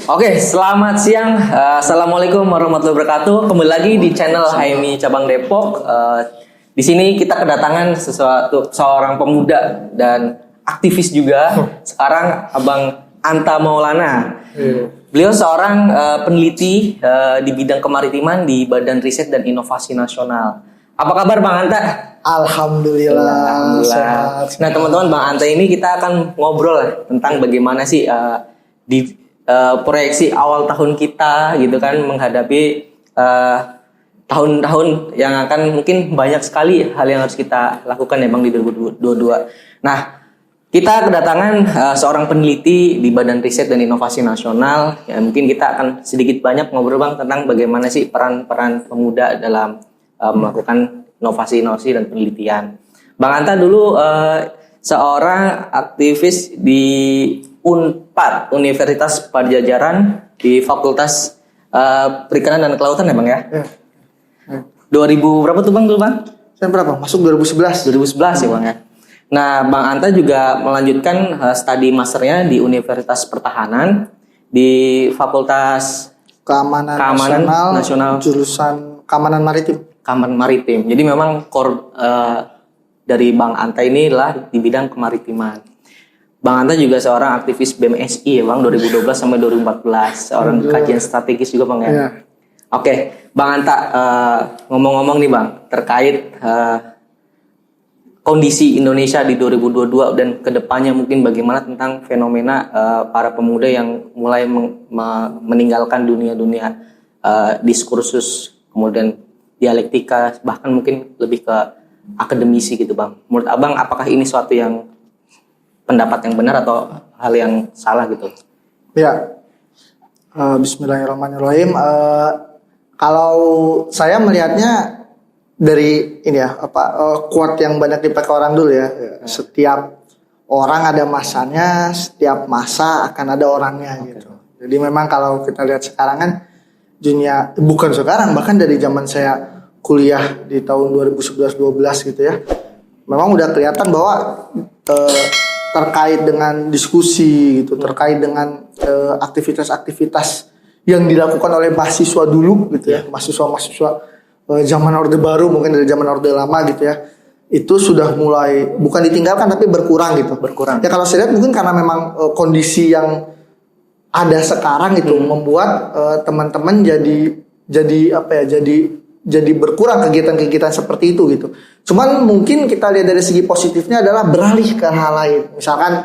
Oke, selamat siang. Assalamualaikum warahmatullahi wabarakatuh. Kembali lagi di channel HMI Cabang Depok. Di sini kita kedatangan seorang pemuda dan aktivis juga. Sekarang Abang Anta Maulana. Beliau seorang peneliti di bidang kemaritiman di Badan Riset dan Inovasi Nasional. Apa kabar Bang Anta? Alhamdulillah. Sehat. Nah teman-teman, Bang Anta ini kita akan ngobrol tentang bagaimana sih di proyeksi awal tahun kita gitu kan menghadapi tahun-tahun yang akan mungkin banyak sekali hal yang harus kita lakukan ya Bang di 2022. Nah, kita kedatangan seorang peneliti di Badan Riset dan Inovasi Nasional. Ya, mungkin kita akan sedikit banyak ngobrol Bang tentang bagaimana sih peran-peran pemuda dalam melakukan inovasi-inovasi dan penelitian. Bang Anta dulu seorang aktivis di Unpad, Universitas Padjadjaran di Fakultas Perikanan dan Kelautan ya Bang ya? 2000 berapa tuh Bang dulu Bang? Saya berapa? Masuk 2011. 2011 ya Bang ya. Nah, Bang Anta juga melanjutkan studi masternya di Universitas Pertahanan di Fakultas Keamanan Nasional, jurusan Keamanan Maritim. Keamanan Maritim. Jadi memang core dari Bang Anta ini adalah di bidang kemaritiman. Bang Anta juga seorang aktivis BMSI ya Bang, 2012 sampai 2014. Seorang kajian strategis juga Bang ya. Iya. Oke, Bang Anta ngomong-ngomong nih Bang, terkait kondisi Indonesia di 2022 dan kedepannya mungkin bagaimana tentang fenomena para pemuda yang mulai meninggalkan dunia-dunia diskursus, kemudian dialektika, bahkan mungkin lebih ke akademisi gitu Bang. Menurut Abang apakah ini suatu yang pendapat yang benar atau hal yang salah gitu? Ya, Bismillahirrahmanirrahim. Kalau saya melihatnya dari ini ya, quote yang banyak dipakai orang dulu ya. Setiap orang ada masanya, setiap masa akan ada orangnya gitu. Jadi memang kalau kita lihat sekarang kan dunia, bukan sekarang, bahkan dari zaman saya kuliah di tahun 2011-12 gitu ya, memang udah kelihatan bahwa terkait dengan diskusi gitu, terkait dengan aktivitas-aktivitas yang dilakukan oleh mahasiswa dulu gitu ya, mahasiswa zaman Orde Baru mungkin dari zaman Orde Lama gitu ya, itu sudah mulai bukan ditinggalkan tapi berkurang gitu. Ya kalau saya lihat mungkin karena memang kondisi yang ada sekarang itu membuat teman-teman jadi berkurang kegiatan-kegiatan seperti itu gitu. Cuman mungkin kita lihat dari segi positifnya adalah beralih ke hal lain. Misalkan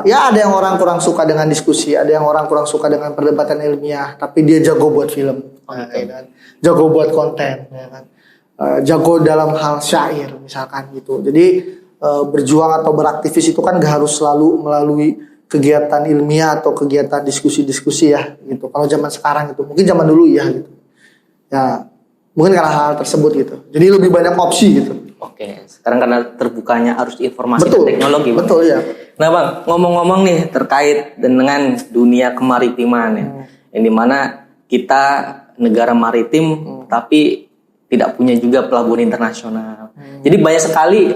ya ada yang orang kurang suka dengan diskusi, ada yang orang kurang suka dengan perdebatan ilmiah, tapi dia jago buat film, ya kan? Jago buat konten, ya kan? Jago dalam hal syair misalkan gitu. Jadi berjuang atau beraktivis itu kan gak harus selalu melalui kegiatan ilmiah atau kegiatan diskusi-diskusi ya gitu. Kalau zaman sekarang itu, mungkin zaman dulu ya gitu. Ya mungkin karena hal tersebut gitu. Jadi lebih banyak opsi gitu. Oke, sekarang karena terbukanya arus informasi dan teknologi. Betul ya. Nah Bang, ngomong-ngomong nih terkait dengan dunia kemaritiman ya, yang dimana kita negara maritim tapi tidak punya juga pelabuhan internasional. Jadi banyak sekali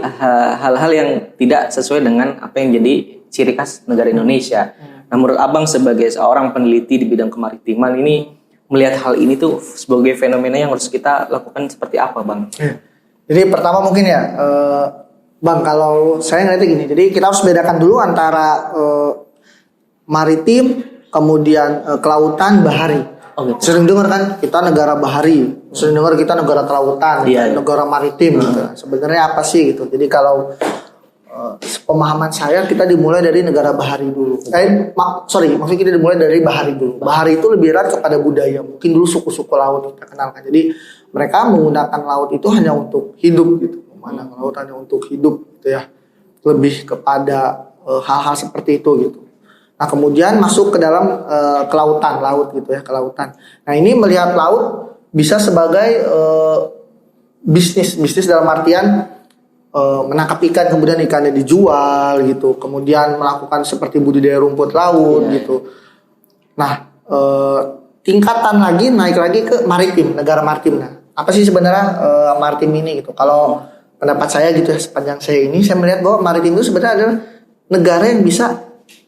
hal-hal yang tidak sesuai dengan apa yang jadi ciri khas negara Indonesia. Nah menurut Abang sebagai seorang peneliti di bidang kemaritiman ini, melihat hal ini tuh sebagai fenomena yang harus kita lakukan seperti apa Bang? Jadi pertama mungkin ya Bang, kalau saya ngeliatnya gini, jadi kita harus bedakan dulu antara maritim, kemudian kelautan, bahari. Sering dengar kan kita negara bahari, sering dengar kita negara kelautan, negara maritim gitu. Sebenarnya apa sih gitu? Jadi kalau pemahaman saya kita dimulai dari negara bahari dulu. Maksudnya kita dimulai dari bahari dulu. Bahari itu lebih erat kepada budaya. Mungkin dulu suku-suku laut kita kenalkan. Jadi mereka menggunakan laut itu hanya untuk hidup gitu. Memandang laut hanya untuk hidup gitu ya. Lebih kepada hal-hal seperti itu gitu. Nah kemudian masuk ke dalam kelautan, laut gitu ya, kelautan. Nah ini melihat laut bisa sebagai bisnis dalam artian menangkap ikan, kemudian ikannya dijual gitu, kemudian melakukan seperti budidaya rumput laut gitu. Nah tingkatan lagi naik lagi ke maritim, negara maritim. Nah apa sih sebenarnya maritim ini gitu? Kalau pendapat saya gitu ya, sepanjang saya ini saya melihat bahwa maritim itu sebenarnya adalah negara yang bisa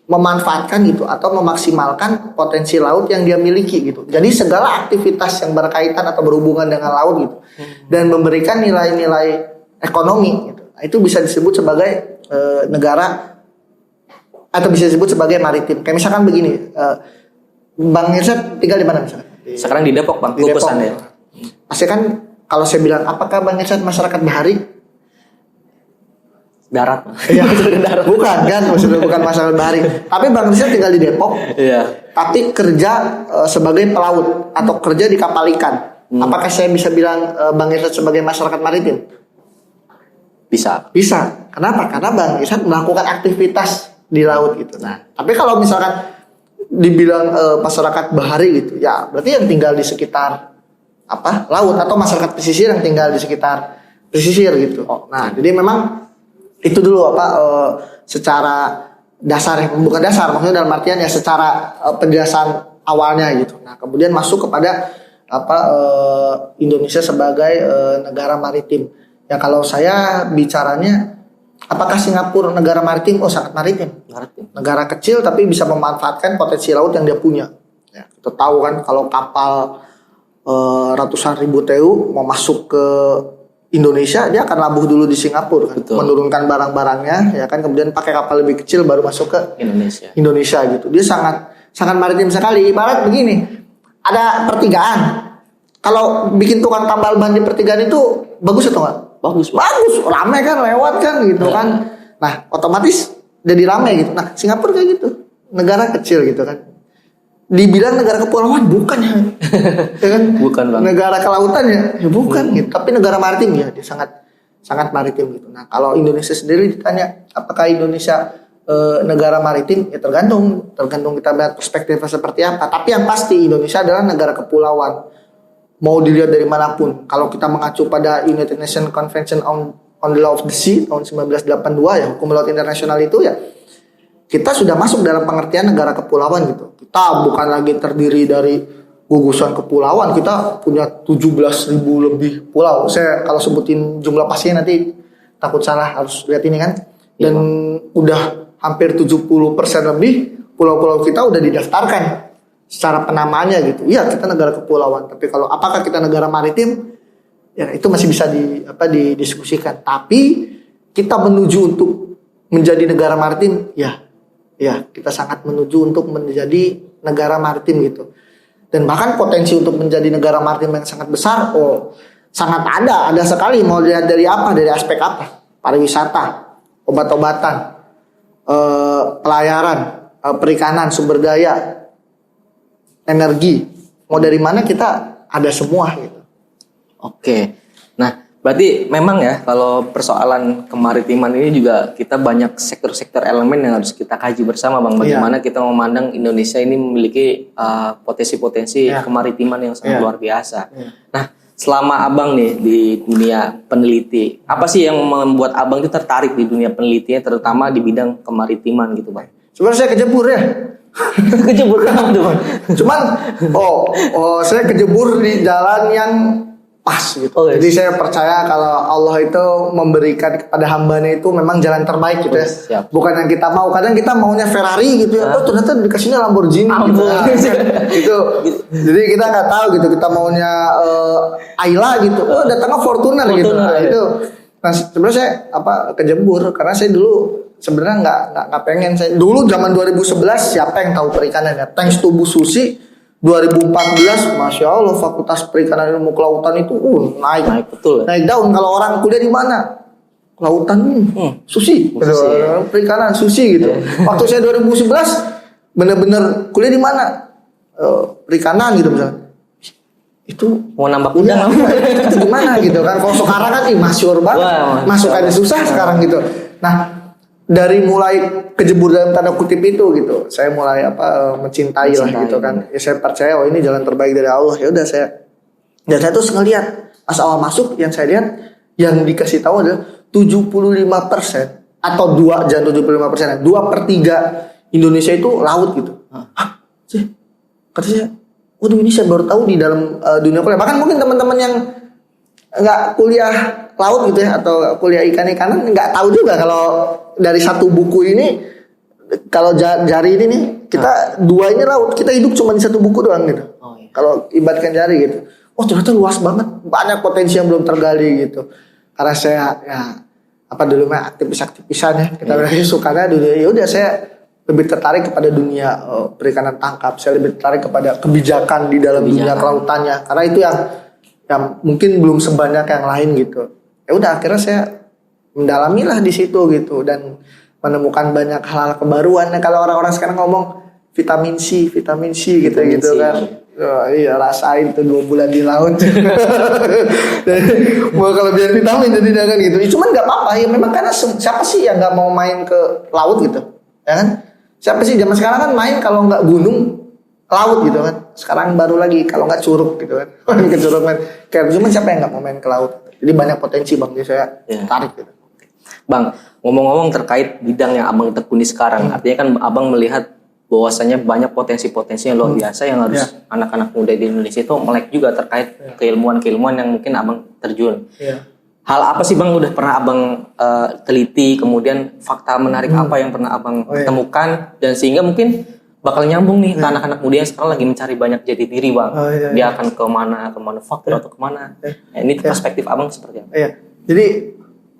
memanfaatkan gitu atau memaksimalkan potensi laut yang dia miliki gitu. Jadi segala aktivitas yang berkaitan atau berhubungan dengan laut gitu dan memberikan nilai-nilai ekonomi gitu. Nah, itu bisa disebut sebagai negara atau bisa disebut sebagai maritim. Kayak misalkan begini, Bang Irsyad tinggal di mana misalkan? Sekarang di Depok, Bang. Di Depok. Ya. Pasti kan kalau saya bilang apakah Bang Irsyad masyarakat bahari? Darat. Iya, darat. Bukan kan, maksudnya bukan masalah bahari. Tapi Bang Rizal tinggal di Depok. Iya. Tapi kerja sebagai pelaut atau kerja di kapal ikan. Apakah saya bisa bilang Bang Rizal sebagai masyarakat maritim? Bisa. Bisa. Kenapa? Karena Bang Rizal melakukan aktivitas di laut gitu. Nah, tapi kalau misalkan dibilang masyarakat bahari gitu, ya berarti yang tinggal di sekitar laut atau masyarakat pesisir yang tinggal di sekitar pesisir gitu. Nah, jadi memang itu dulu secara dasar, bukan dasar maksudnya dalam artian ya secara penjelasan awalnya gitu. Nah kemudian masuk kepada Indonesia sebagai negara maritim. Ya kalau saya bicaranya apakah Singapura negara maritim? Oh sangat maritim. Negara kecil tapi bisa memanfaatkan potensi laut yang dia punya. Ya, kita tahu kan kalau kapal ratusan ribu TEU mau masuk ke Indonesia, dia akan labuh dulu di Singapura kan, menurunkan barang-barangnya ya kan, kemudian pakai kapal lebih kecil baru masuk ke Indonesia gitu. Dia sangat maritim sekali. Ibarat begini, ada pertigaan. Kalau bikin tukang tambal ban di pertigaan itu bagus atau enggak? Bagus, ramai kan, lewat kan gitu kan. Nah, otomatis jadi ramai gitu. Nah, Singapura kayak gitu. Negara kecil gitu kan. Dibilang negara kepulauan bukan ya, ya kan? Bukan bang. Negara kelautan ya bukan gitu. Tapi negara maritim ya, dia sangat maritim gitu. Nah kalau Indonesia sendiri ditanya apakah Indonesia negara maritim, ya tergantung kita lihat perspektifnya seperti apa. Tapi yang pasti Indonesia adalah negara kepulauan. Mau dilihat dari manapun. Kalau kita mengacu pada United Nations Convention on the Law of the Sea tahun 1982 ya, hukum laut internasional itu ya, kita sudah masuk dalam pengertian negara kepulauan gitu. Kita bukan lagi terdiri dari gugusan kepulauan, kita punya 17.000 lebih pulau. Saya kalau sebutin jumlah pastinya nanti takut salah, harus lihat ini kan. Dan udah hampir 70% lebih pulau-pulau kita udah didaftarkan secara penamaannya gitu. Iya, kita negara kepulauan. Tapi kalau apakah kita negara maritim? Ya itu masih bisa didiskusikan. Tapi kita menuju untuk menjadi negara maritim, ya kita sangat menuju untuk menjadi negara maritim gitu. Dan bahkan potensi untuk menjadi negara maritim yang sangat besar, sangat ada sekali. Mau dilihat dari apa? Dari aspek apa? Pariwisata, obat-obatan, pelayaran, perikanan, sumber daya, energi. Mau dari mana kita ada semua gitu. Oke. Nah, berarti memang ya kalau persoalan kemaritiman ini juga kita banyak sektor-sektor elemen yang harus kita kaji bersama Bang. Bagaimana kita memandang Indonesia ini memiliki potensi-potensi kemaritiman yang sangat luar biasa. Nah, selama Abang nih di dunia peneliti, apa sih yang membuat Abang itu tertarik di dunia penelitian terutama di bidang kemaritiman gitu Bang? Sebenarnya saya kejebur ya. Kejebur kenapa tuh Bang? Cuman saya kejebur di jalan yang pas gitu. Jadi saya percaya kalau Allah itu memberikan kepada hambanya itu memang jalan terbaik gitu ya. Siap. Bukan yang kita mau. Kadang kita maunya Ferrari gitu ya. Ternyata dikasihnya Lamborghini gitu. Gitu. Jadi kita nggak tahu gitu. Kita maunya Ayla gitu. Datangnya Fortuner gitu. Nah, itu. Nah sebenarnya saya kejebur karena saya dulu sebenarnya nggak pengen. Saya dulu zaman 2011 siapa yang tahu perikanan ya? Thanks to Bu Susi 2014, Masya Allah Fakultas Perikanan Ilmu Kelautan itu naik betul. Naik daun. Kalau orang kuliah di mana? Kelautan, Susi. Perikanan Susi gitu. Waktu saya 2011 bener-bener kuliah di mana? Perikanan gitu misalnya. Itu mau nambah udang itu gimana gitu kan? Kalau sekarang kan masyhur banget. Masukannya susah sekarang gitu. Nah, dari mulai kejebur dalam tanda kutip itu gitu, saya mulai mencintai lah gitu kan. Ya saya percaya ini jalan terbaik dari Allah. Ya udah saya terus ngelihat pas awal masuk yang saya lihat yang dikasih tahu adalah 75% atau 2/3 Indonesia itu laut gitu. Hah? Sih. Kata saya, waduh ini saya baru tahu di dalam dunia kuliah. Bahkan mungkin teman-teman yang nggak kuliah laut gitu ya atau kuliah ikan-ikanan nggak tahu juga kalau dari satu buku ini kalau jari ini nih kita dua ini laut, kita hidup cuma di satu buku doang gitu. Kalau ibaratkan jari gitu, oh ternyata luas banget, banyak potensi yang belum tergali gitu. Karena saya ya apa dulu mah aktivisan ya, kita sukanya dulu ya udah saya lebih tertarik kepada dunia perikanan tangkap, saya lebih tertarik kepada kebijakan di dalam dunia kelautannya, karena itu yang mungkin belum sebanyak yang lain gitu. Ya udah akhirnya saya mendalamilah di situ gitu dan menemukan banyak hal kebaruan. Nah, kalau orang-orang sekarang ngomong vitamin C gitu kan. Oh, iya rasain tuh 2 bulan di laut. Mau kelebihan vitamin jadi jangan gitu. Cuman nggak apa-apa ya memang karena siapa sih yang nggak mau main ke laut gitu, ya kan? Siapa sih zaman sekarang kan main kalau nggak gunung laut gitu kan. Sekarang baru lagi kalau nggak curug gitu kan. Ke curug main. Kayak cuman siapa yang nggak mau main ke laut? Jadi banyak potensi bang, jadi saya tarik gitu. Bang, ngomong-ngomong terkait bidang yang abang tekuni sekarang, artinya kan abang melihat bahwasanya banyak potensi-potensi yang luar biasa yang harus anak-anak muda di Indonesia itu melek juga terkait keilmuan-keilmuan yang mungkin abang terjun. Hal apa sih bang udah pernah abang teliti, kemudian fakta menarik apa yang pernah abang temukan dan sehingga mungkin bakal nyambung nih ke anak-anak muda yang sekarang lagi mencari banyak jati diri bang. Dia akan kemana, ke manufaktur atau kemana. Nah, ini perspektif abang seperti apa? Jadi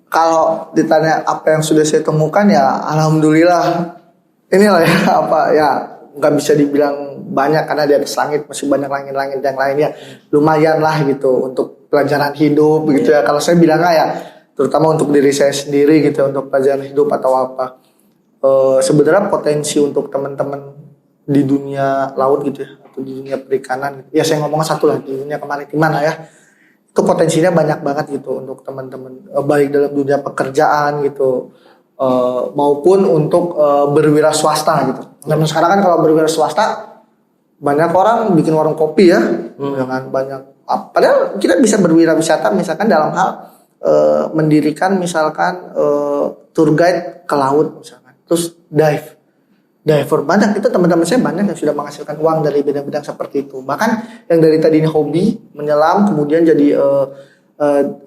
kalau ditanya apa yang sudah saya temukan ya alhamdulillah inilah ya apa ya nggak bisa dibilang banyak karena di atas langit masih banyak langit-langit yang lainnya, lumayan lah gitu untuk pelajaran hidup gitu ya. Kalau saya bilangnya ya terutama untuk diri saya sendiri gitu untuk pelajaran hidup atau apa. Sebenarnya potensi untuk teman-teman di dunia laut gitu ya atau di dunia perikanan ya, saya ngomong satu lah di dunia kemaritiman lah ya, itu potensinya banyak banget gitu untuk teman-teman baik dalam dunia pekerjaan gitu maupun untuk berwira swasta gitu. Nah sekarang kan kalau berwira swasta banyak orang bikin warung kopi ya, dengan banyak padahal kita bisa berwira wisata misalkan dalam hal mendirikan misalkan tour guide ke laut misalkan, terus diver banyak itu teman-teman saya banyak yang sudah menghasilkan uang dari bidang-bidang seperti itu. Bahkan yang dari tadinya hobi menyelam kemudian jadi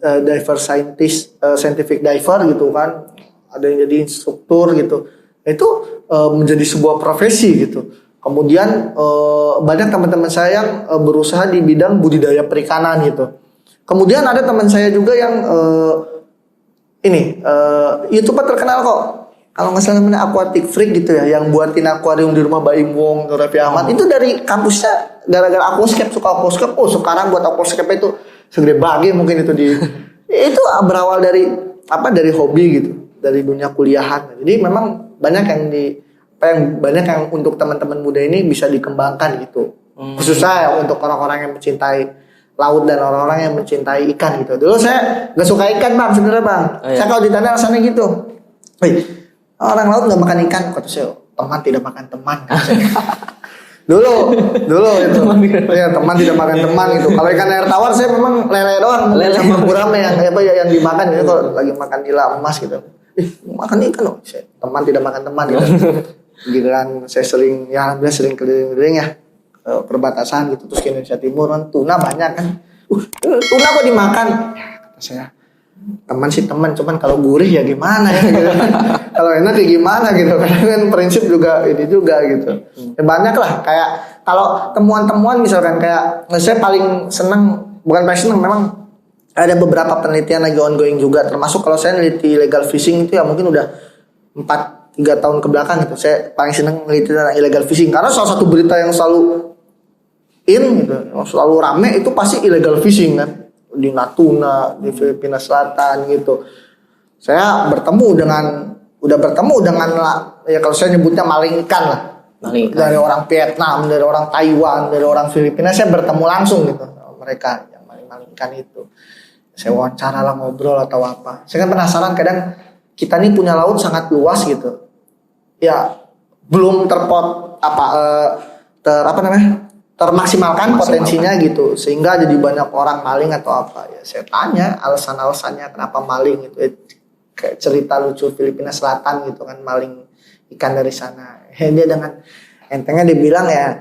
diver scientist, scientific diver gitu kan, ada yang jadi instruktur gitu. Itu menjadi sebuah profesi gitu. Kemudian banyak teman-teman saya yang berusaha di bidang budidaya perikanan gitu. Kemudian ada teman saya juga yang YouTuber terkenal kok. Kalau nggak salah namanya Aquatic Freak gitu ya, yang buatin akuarium di rumah Baim Wong, Raffi Ahmad. Itu dari kampusnya gara-gara aquascape, suka aquascape. Oh sekarang buat aquascape itu segede bagi mungkin itu itu berawal dari hobi gitu, dari dunia kuliahan. Jadi memang banyak yang untuk teman-teman muda ini bisa dikembangkan gitu. Khususnya untuk orang-orang yang mencintai laut dan orang-orang yang mencintai ikan gitu. Dulu saya nggak suka ikan bang sebenarnya bang. Saya kalau ditanya alasannya gitu, orang laut nggak makan ikan, kata saya teman tidak makan teman. dulu itu teman tidak makan teman gitu. Kalau ikan air tawar saya memang lele doang, sama gurame yang dimakan gitu. Kalau lagi makan nila emas gitu, makan ikan loh. Teman tidak makan teman gitu. Giliran saya sering keliling-keliling ya perbatasan gitu, terus ke Indonesia Timur kan tuna banyak kan, tuna kok dimakan. Kata saya teman sih teman, cuman kalau gurih ya gimana ya gitu. Kalau enak ya gimana gitu. Karena kan prinsip juga ini juga gitu. Ya banyak lah kayak kalau temuan-temuan misalkan kayak saya paling senang, bukan paling senang, memang ada beberapa penelitian lagi ongoing juga, termasuk kalau saya neliti illegal fishing itu ya mungkin udah 3 tahun ke belakang gitu. Saya paling senang neliti tentang illegal fishing karena salah satu berita yang selalu gitu, selalu rame itu pasti illegal fishing kan, di Natuna, di Filipina Selatan gitu. Saya udah bertemu dengan ya kalau saya nyebutnya maling ikan lah. Dari orang Vietnam, dari orang Taiwan, dari orang Filipina, saya bertemu langsung gitu sama mereka yang maling ikan itu. Saya wawancara lah, ngobrol atau apa. Saya kan penasaran, kadang kita nih punya laut sangat luas gitu. Ya belum termaksimalkan potensinya gitu, sehingga jadi banyak orang maling atau apa ya. Saya tanya alasannya kenapa maling gitu, kayak cerita lucu Filipina Selatan gitu kan, maling ikan dari sana. Dia dengan entengnya dibilang ya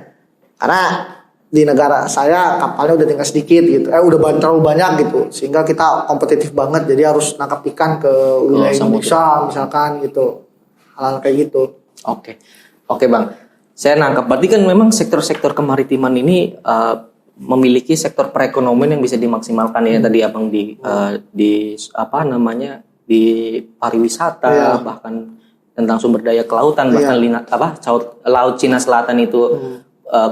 karena di negara saya kapalnya udah tinggal sedikit gitu, udah terlalu banyak gitu, sehingga kita kompetitif banget, jadi harus nangkap ikan ke wilayah Indonesia misalkan gitu, hal-hal kayak gitu. Oke Bang. Saya nangkap berarti kan memang sektor-sektor kemaritiman ini memiliki sektor perekonomian yang bisa dimaksimalkan ya tadi Abang di apa namanya di pariwisata bahkan tentang sumber daya kelautan bahkan laut Cina Selatan itu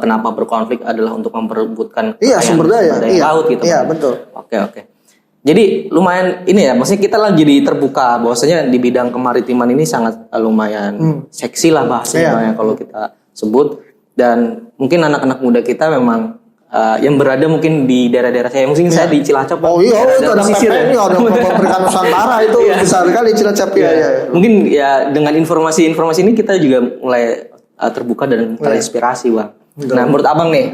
kenapa berkonflik adalah untuk memperebutkan sumber daya laut gitu. Iya, betul. Oke. Jadi lumayan ini ya, maksudnya kita lagi jadi terbuka bahwasanya di bidang kemaritiman ini sangat lumayan seksi lah bahasanya kalau kita sebut, dan mungkin anak-anak muda kita memang yang berada mungkin di daerah-daerah saya, mungkin saya di Cilacap. Itu ada PPN, ada Perikanan Nusantara itu besar sekali Cilacap ya. Mungkin ya dengan informasi-informasi ini kita juga mulai terbuka dan terinspirasi Bang. Nah menurut Abang nih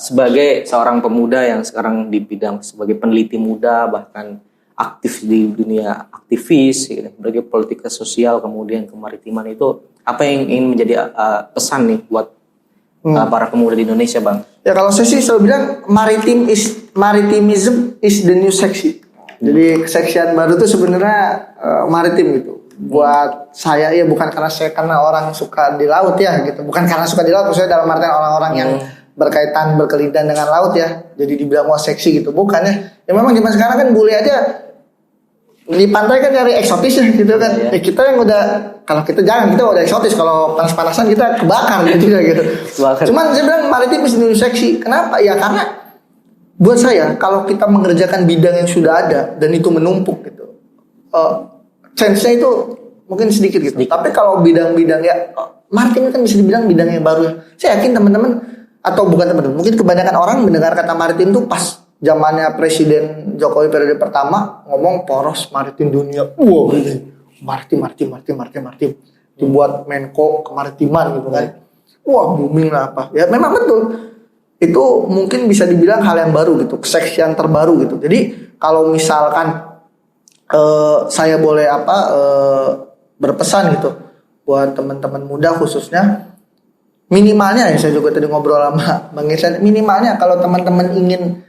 sebagai seorang pemuda yang sekarang di bidang sebagai peneliti muda bahkan aktif di dunia aktivis gitu, sebagai politika sosial kemudian kemaritiman itu apa yang ingin menjadi pesan nih buat para pemuda di Indonesia Bang? Ya kalau saya sih selalu bilang maritimism is the new sexy. Jadi keseksian baru itu sebenarnya maritim gitu. Buat saya ya bukan karena orang suka di laut ya gitu. Bukan karena suka di laut, maksudnya dalam artian orang-orang yang berkelindang dengan laut ya. Jadi dibilang wah seksi gitu. Bukan ya. Ya memang zaman sekarang kan bule aja di pantai kan cari eksotis ya gitu kan. Kita yang udah, kalau kita udah eksotis, kalau panas-panasan kita kebakar gitu. Cuman saya bilang maritim is the new sexy. Kenapa? Ya karena buat saya kalau kita mengerjakan bidang yang sudah ada dan itu menumpuk gitu, chance-nya itu mungkin sedikit gitu. Tapi kalau bidang-bidang ya maritim kan bisa dibilang bidang yang baru. Saya yakin teman-teman atau bukan teman-teman, mungkin kebanyakan orang mendengar kata maritim itu pas zamannya Presiden Jokowi periode pertama ngomong poros maritim dunia. Wow, maritim. Dibuat Menko Kemaritiman gitu kan. Wah, booming lah apa. Ya memang betul. Itu mungkin bisa dibilang hal yang baru gitu, keseksian terbaru gitu. Jadi kalau misalkan saya boleh berpesan gitu buat teman-teman muda khususnya, minimalnya ya saya juga tadi ngobrol sama Bang Irsyad, minimalnya kalau teman-teman ingin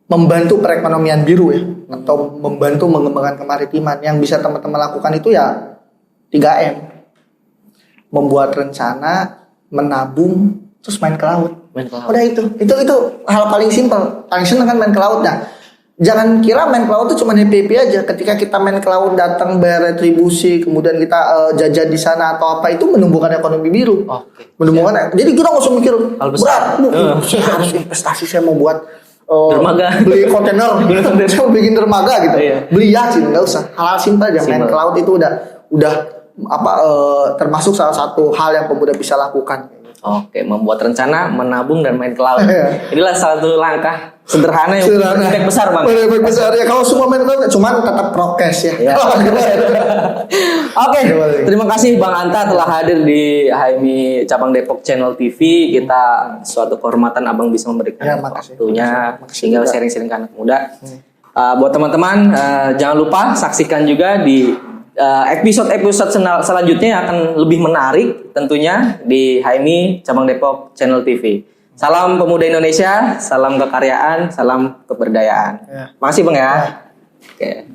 membantu perekonomian biru ya atau membantu mengembangkan kemaritiman, yang bisa teman-teman lakukan itu ya 3M. Membuat rencana, menabung, terus main ke laut. Udah itu hal paling simpel. Paling seneng kan main ke laut. Nah, jangan kira main ke laut itu cuma happy aja. Ketika kita main ke laut, datang bayar retribusi, kemudian kita jajan di sana atau apa, itu menumbuhkan ekonomi biru. Menumbuhkan. Jadi kita nggak usah mikir berat. Saya harus investasi, saya mau buat dermaga, beli kontainer, saya mau bikin dermaga gitu. Beli yacht sih, nggak usah. Hal-hal simpel aja. Main ke laut itu udah termasuk salah satu hal yang pemuda bisa lakukan. Membuat rencana, menabung dan main ke laut. Inilah satu langkah sederhana yang impact besar Bang. Impact besar ya kalau semua main ke laut, cuman tetap prokes ya. Terima kasih Bang Anta telah hadir di HMI Cabang Depok Channel TV. Kita suatu kehormatan Abang bisa memberikan waktunya sehingga sharing-sharing ke anak muda. Buat teman-teman jangan lupa saksikan juga di episode selanjutnya yang akan lebih menarik tentunya di HMI Cabang Depok Channel TV. Salam pemuda Indonesia, salam kekaryaan, salam keberdayaan. Makasih Bang ya. Oke.